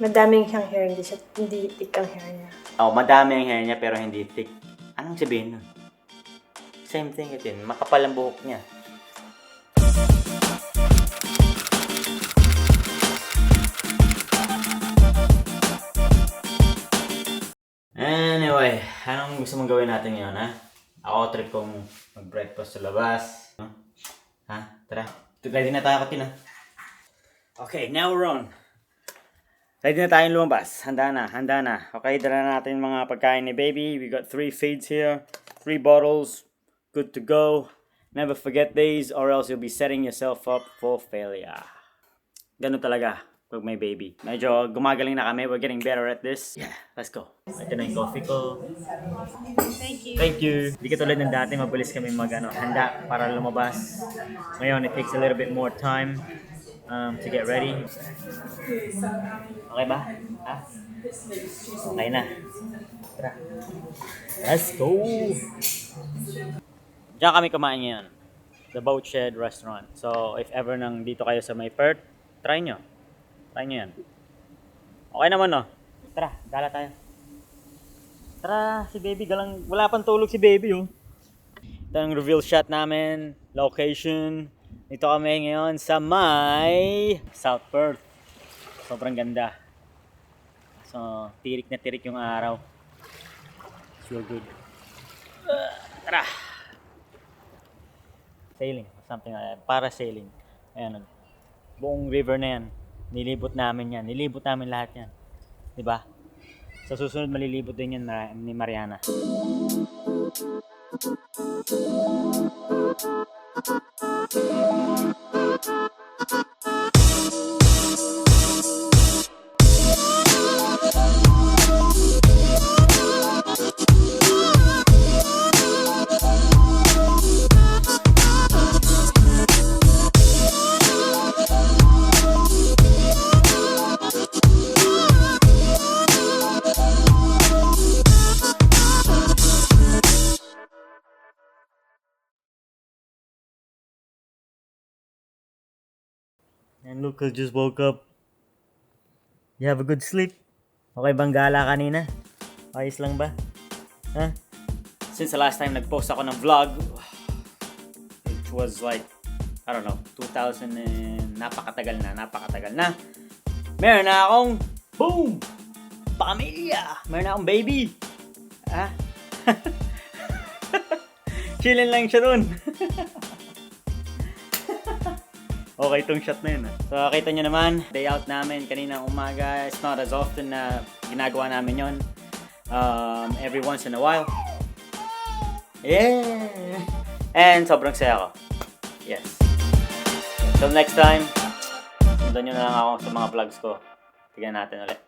Madaming siyang hair, hindi thick ang hair niya. Madami ang hair niya pero hindi thick. Anong sabihin nun? Same thing ito yun. Makapal ang buhok niya. Anyway, anong gusto mong gawin natin ngayon, ha? Ako trip kong mag-breakfast sa labas. Ha? Tara. Ready na tayo, Katin, ha? Okay, now we're on. Ready na tayong lumabas. Handa na. Okay, dala na natin mga pagkain ni baby. We got 3 feeds here. 3 bottles. Good to go. Never forget these or else you'll be setting yourself up for failure. Ganun talaga pag may baby. Medyo gumagaling na kami. We're getting better at this. Yeah, let's go. Ito na yung coffee ko. Thank you. Hindi katulad ng dati, mabilis kami handa para lumabas. Ngayon, it takes a little bit more time to get ready. Okay ba? Ha? Okay na. Tara. Let's go! Diyan kami kumain ngayon. The Boat Shed Restaurant. So, if ever nang dito kayo sa may Perth, try nyo. Try nyo yan. Okay naman, no? Tara, gala tayo. Tara, si baby galang. Wala pang tulog si baby, oh. Ito ang reveal shot namin. Location. Dito kami ngayon sa may South Perth. Sobrang ganda. So, tirik na tirik yung araw. So good. Tara! Sailing. Something like that. Para sailing. Ayan. Buong river na yan. Nilibot namin yan. Nilibot namin lahat yan. Diba? Sa susunod malilibot din yan ni Mariana. And look, I just woke up. You have a good sleep? Okay bang gala kanina? Ayos lang ba? Huh? Since the last time nag-post ako ng vlog, it was like, I don't know, 2000 and napakatagal na. Meron na akong, boom! Pamilya! Meron na akong baby! Ha? Chillin lang siya dun. Okay itong shot na yun. So, kita nyo naman, day out namin kaninang umaga. It's not as often na ginagawa namin yon. Every once in a while. Yeah! And sobrang saya ko. Yes. Until next time, sundan nyo na lang ako sa mga vlogs ko. Tignan natin ulit.